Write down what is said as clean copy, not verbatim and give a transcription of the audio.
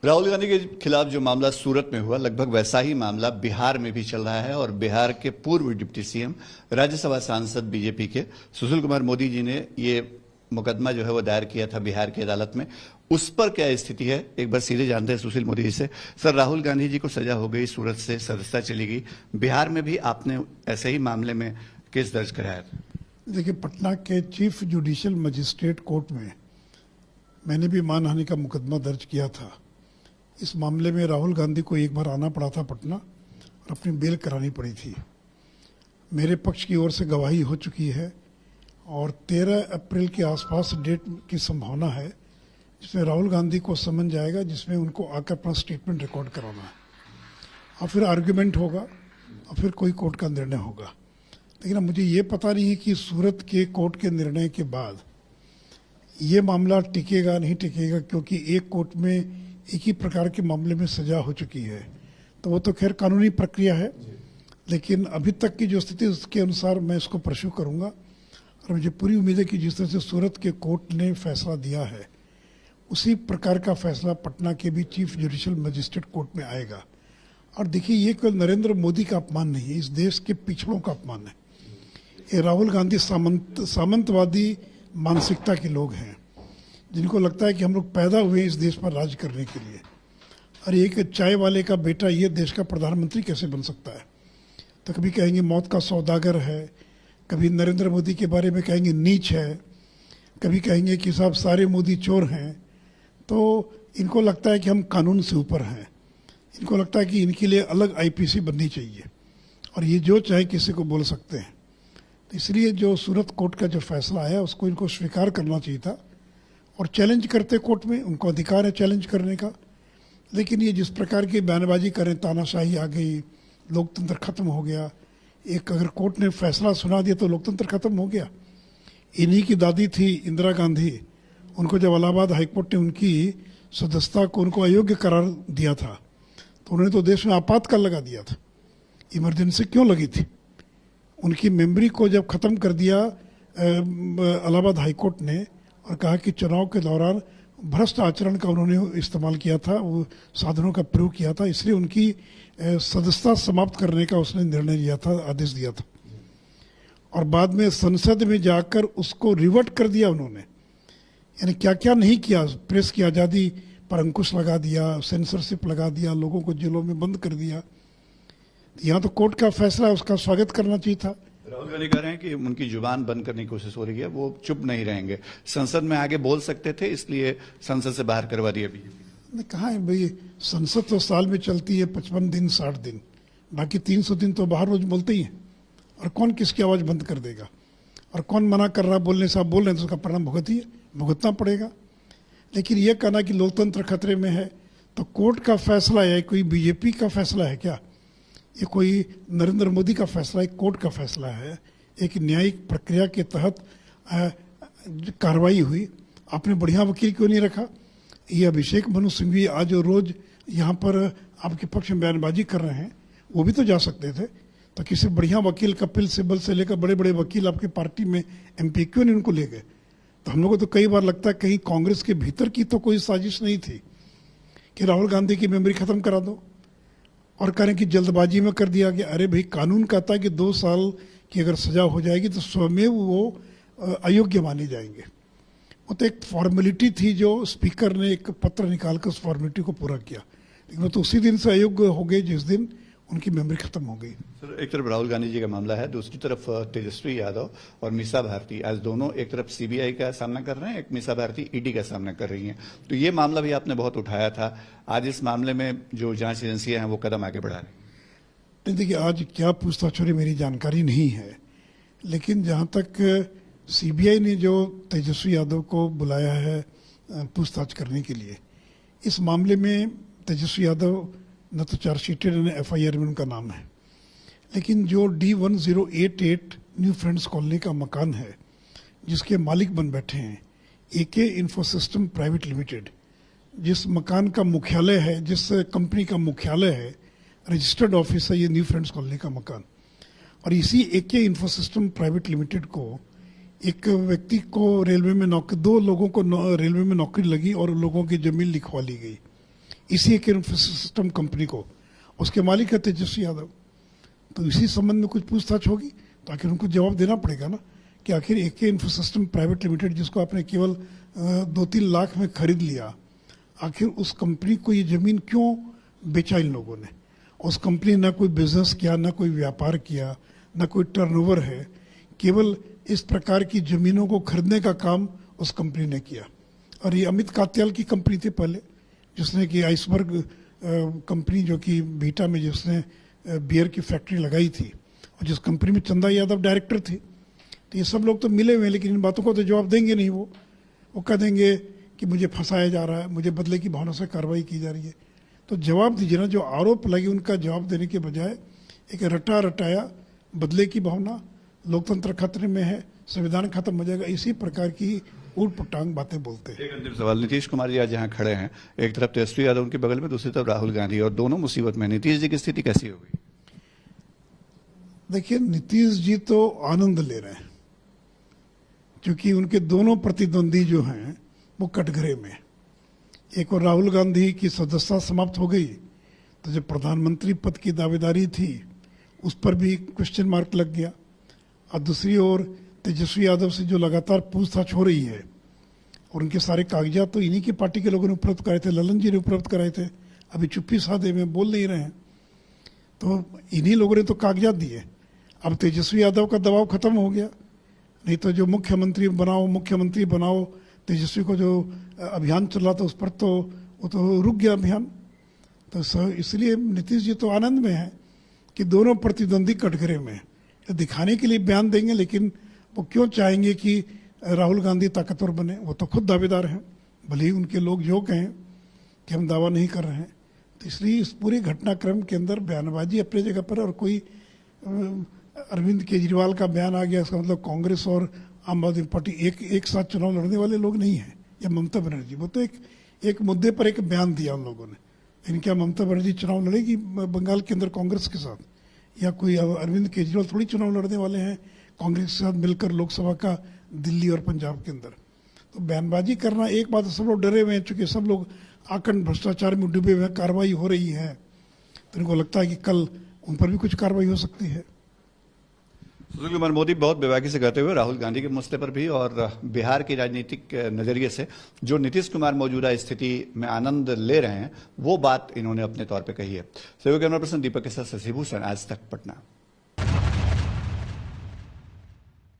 राहुल गांधी के खिलाफ जो मामला सूरत में हुआ, लगभग वैसा ही मामला बिहार में भी चल रहा है और बिहार के पूर्व डिप्टी सीएम, राज्यसभा सांसद बीजेपी के सुशील कुमार मोदी जी ने ये मुकदमा जो है वो दायर किया था बिहार की अदालत में। उस पर क्या स्थिति है, एक बार सीधे जानते हैं सुशील मोदी जी से। सर, राहुल गांधी जी को सजा हो गई, सूरत से सदस्यता चली गई, बिहार में भी आपने ऐसे ही मामले में केस दर्ज कराया था। देखिए, पटना के चीफ जुडिशियल मजिस्ट्रेट कोर्ट में मैंने भी मानहानि का मुकदमा दर्ज किया था। इस मामले में राहुल गांधी को एक बार आना पड़ा था पटना और अपनी बेल करानी पड़ी थी। मेरे पक्ष की ओर से गवाही हो चुकी है और 13 अप्रैल के आसपास डेट की संभावना है जिसमें राहुल गांधी को समन जाएगा, जिसमें उनको आकर अपना स्टेटमेंट रिकॉर्ड कराना है और फिर आर्ग्यूमेंट होगा और फिर कोई कोर्ट का निर्णय होगा। लेकिन मुझे ये पता नहीं है कि सूरत के कोर्ट के निर्णय के बाद ये मामला टिकेगा नहीं टिकेगा, क्योंकि एक कोर्ट में एक ही प्रकार के मामले में सजा हो चुकी है, तो वो तो खैर कानूनी प्रक्रिया है। लेकिन अभी तक की जो स्थिति उसके अनुसार मैं इसको परस्यू करूंगा और मुझे पूरी उम्मीद है कि जिस तरह से सूरत के कोर्ट ने फैसला दिया है उसी प्रकार का फैसला पटना के भी चीफ जुडिशियल मजिस्ट्रेट कोर्ट में आएगा। और देखिए, ये केवल नरेंद्र मोदी का अपमान नहीं है, इस देश के पिछड़ों का अपमान है। ये राहुल गांधी सामंतवादी मानसिकता के लोग हैं जिनको लगता है कि हम लोग पैदा हुए इस देश पर राज करने के लिए, और एक चाय वाले का बेटा ये देश का प्रधानमंत्री कैसे बन सकता है। तो कभी कहेंगे मौत का सौदागर है, कभी नरेंद्र मोदी के बारे में कहेंगे नीच है, कभी कहेंगे कि साहब सारे मोदी चोर हैं। तो इनको लगता है कि हम कानून से ऊपर हैं, इनको लगता है कि इनके लिए अलग आईपीसी बननी चाहिए और ये जो चाहे किसी को बोल सकते हैं। तो इसलिए जो सूरत कोर्ट का जो फैसला आया उसको इनको स्वीकार करना चाहिए था और चैलेंज करते कोर्ट में, उनको अधिकार है चैलेंज करने का। लेकिन ये जिस प्रकार की बयानबाजी करें, तानाशाही आ गई, लोकतंत्र खत्म हो गया। एक अगर कोर्ट ने फैसला सुना दिया तो लोकतंत्र खत्म हो गया। इन्हीं की दादी थी इंदिरा गांधी, उनको जब इलाहाबाद हाईकोर्ट ने उनकी सदस्यता को उनको अयोग्य करार दिया था तो उन्होंने तो देश में आपातकाल लगा दिया था। इमरजेंसी क्यों लगी थी? उनकी मेमोरी को जब खत्म कर दिया इलाहाबाद हाईकोर्ट ने और कहा कि चुनाव के दौरान भ्रष्ट आचरण का उन्होंने इस्तेमाल किया था, वो साधनों का प्रयोग किया था, इसलिए उनकी सदस्यता समाप्त करने का उसने निर्णय लिया था, आदेश दिया था। और बाद में संसद में जाकर उसको रिवर्ट कर दिया उन्होंने। यानी क्या क्या नहीं किया, प्रेस की आज़ादी पर अंकुश लगा दिया, सेंसरशिप लगा दिया, लोगों को जेलों में बंद कर दिया। यहाँ तो कोर्ट का फैसला, उसका स्वागत करना चाहिए था। राहुल गांधी कह रहे हैं कि उनकी जुबान बंद करने की कोशिश हो रही है, वो चुप नहीं रहेंगे, संसद में आगे बोल सकते थे इसलिए संसद से बाहर करवा दिया बीजेपी। कहाँ है भाई, संसद तो साल में चलती है 55 दिन 60 दिन, बाकी 300 दिन तो बाहर रोज बोलते ही हैं। और कौन किसकी आवाज़ बंद कर देगा और कौन मना कर रहा बोलने से? आप बोल रहे हैं तो उसका परिणाम भुगतना पड़ेगा। लेकिन यह कहना कि लोकतंत्र खतरे में है, तो कोर्ट का फैसला है, कोई बीजेपी का फैसला है क्या? ये कोई नरेंद्र मोदी का फैसला है? कोर्ट का फैसला है। एक न्यायिक प्रक्रिया के तहत कार्रवाई हुई। आपने बढ़िया वकील क्यों नहीं रखा? ये अभिषेक मनु सिंघवी आज रोज यहाँ पर आपके पक्ष में बयानबाजी कर रहे हैं, वो भी तो जा सकते थे। तो किसी बढ़िया वकील, कपिल सिब्बल से लेकर बड़े बड़े वकील आपके पार्टी में एमपी क्यों नहीं उनको ले गए? तो हम लोगों को तो कई बार लगता है कहीं कांग्रेस के भीतर की तो कोई साजिश नहीं थी कि राहुल गांधी की मेमोरी खत्म करा दो और करें कि जल्दबाजी में कर दिया गया। अरे भाई, कानून कहता है कि 2 साल की अगर सजा हो जाएगी तो स्वयं वो अयोग्य माने जाएंगे। वो तो एक फॉर्मेलिटी थी जो स्पीकर ने एक पत्र निकालकर उस फॉर्मेलिटी को पूरा किया, लेकिन वो तो उसी दिन से अयोग्य हो गए जिस दिन उनकी मेमोरी खत्म हो गई। सर, एक तरफ राहुल गांधी जी का मामला है, दूसरी तरफ तेजस्वी यादव और मीसा भारती, आज दोनों एक तरफ सीबीआई का सामना कर रहे हैं, एक मीसा भारती ईडी का सामना कर रही हैं। तो ये मामला भी आपने बहुत उठाया था, आज इस मामले में जो जांच एजेंसियां हैं वो कदम आगे बढ़ा रही हैं। देखिए, आज क्या पूछताछ हो रही मेरी जानकारी नहीं है, लेकिन जहाँ तक सीबीआई ने जो तेजस्वी यादव को बुलाया है पूछताछ करने के लिए, इस मामले में तेजस्वी यादव न तो चार्जशीटेड न एफआईआर में उनका नाम है, लेकिन जो D1088 न्यू फ्रेंड्स कॉलोनी का मकान है जिसके मालिक बन बैठे हैं एके इन्फोसिस्टम प्राइवेट लिमिटेड, जिस मकान का मुख्यालय है, जिस कंपनी का मुख्यालय है, रजिस्टर्ड ऑफिस है ये न्यू फ्रेंड्स कॉलोनी का मकान। और इसी एके इन्फोसिस्टम प्राइवेट लिमिटेड को एक व्यक्ति को रेलवे में 2 लोगों को रेलवे में नौकरी लगी और लोगों की जमीन लिखवा ली गई। इसी एक इंफ्रास्ट्रक्चर कंपनी को, उसके मालिक है तेजस्वी यादव। तो इसी संबंध में कुछ पूछताछ होगी तो आखिर उनको जवाब देना पड़ेगा ना कि आखिर एक इंफ्रास्ट्रक्चर प्राइवेट लिमिटेड जिसको आपने केवल 2-3 लाख में खरीद लिया, आखिर उस कंपनी को ये जमीन क्यों बेचा इन लोगों ने? उस कंपनी ना कोई बिजनेस किया, ना कोई व्यापार किया, ना कोई टर्नओवर है, केवल इस प्रकार की जमीनों को खरीदने का काम उस कंपनी ने किया। और ये अमित कात्याल की कंपनी थी पहले, जिसने कि आइसबर्ग कंपनी जो कि बीटा में जिसने बियर की फैक्ट्री लगाई थी, और जिस कंपनी में चंदा यादव डायरेक्टर थे। तो ये सब लोग तो मिले हुए हैं, लेकिन इन बातों को तो जवाब देंगे नहीं। वो कह देंगे कि मुझे फंसाया जा रहा है, मुझे बदले की भावना से कार्रवाई की जा रही है। तो जवाब दीजिए ना, जो आरोप लगे उनका जवाब देने के बजाय एक रटा रटाया बदले की भावना, लोकतंत्र खतरे में है, संविधान खत्म हो जाएगा, इसी प्रकार की ऊट पटांग बातें बोलते हैं। एक अंतिम सवाल, नीतीश कुमार जी आज यहाँ खड़े हैं, एक तरफ तेजस्वी यादव उनके बगल में, दूसरी तरफ राहुल गांधी, और दोनों मुसीबत में। नीतीश जी की स्थिति कैसी होगी? देखिए, नीतीश जी तो आनंद ले रहे हैं क्योंकि उनके दोनों प्रतिद्वंदी जो हैं वो कटघरे में। एक और राहुल गांधी की सदस्यता समाप्त हो गई, तो जो प्रधानमंत्री पद की दावेदारी थी उस पर भी क्वेश्चन मार्क लग गया। और दूसरी ओर तेजस्वी यादव से जो लगातार पूछताछ हो रही है, और उनके सारे कागजात तो इन्हीं की पार्टी के लोगों ने उपलब्ध कराए थे, ललन जी ने उपलब्ध कराए थे, अभी चुप्पी साधे में बोल नहीं रहे हैं। तो इन्हीं लोगों ने तो कागजात दिए। अब तेजस्वी यादव का दबाव खत्म हो गया, नहीं तो जो मुख्यमंत्री बनाओ तेजस्वी को जो अभियान चल रहा था उस पर तो वो तो रुक गया अभियान। तो इसलिए नीतीश जी तो आनंद में है कि दोनों प्रतिद्वंदी कटघरे में हैं। दिखाने के लिए बयान देंगे, लेकिन वो क्यों चाहेंगे कि राहुल गांधी ताकतवर बने? वो तो खुद दावेदार हैं, भले ही उनके लोग जो कहें कि हम दावा नहीं कर रहे हैं। तो इसलिए इस पूरे घटनाक्रम के अंदर बयानबाजी अपनी जगह पर, और कोई अरविंद केजरीवाल का बयान आ गया, इसका मतलब कांग्रेस और आम आदमी पार्टी एक साथ चुनाव लड़ने वाले लोग नहीं हैं, या ममता बनर्जी। वो तो एक मुद्दे पर एक बयान दिया उन लोगों ने। लेकिन क्या ममता बनर्जी चुनाव लड़ेगी बंगाल के अंदर कांग्रेस के साथ? या कोई अरविंद केजरीवाल थोड़ी चुनाव लड़ने वाले हैं कांग्रेस के साथ मिलकर लोकसभा का दिल्ली और पंजाब के अंदर। तो बयानबाजी करना एक बात है, सब लोग डरे हुए हैं, चूंकि सब लोग आखंड भ्रष्टाचार में डूबे हुए हैं, कार्रवाई हो रही है, तो इनको लगता है कि कल उन पर भी कुछ कार्रवाई हो सकती है। सुशील कुमार मोदी बहुत बेबाकी से कहते हुए राहुल गांधी के मसले पर भी और बिहार की राजनीतिक नजरिए से जो नीतीश कुमार मौजूदा स्थिति में आनंद ले रहे हैं, वो बात इन्होंने अपने तौर पे कही है। सहयोगी कैमरा पर्सन दीपक के साथ शशि भूषण, आज तक, पटना।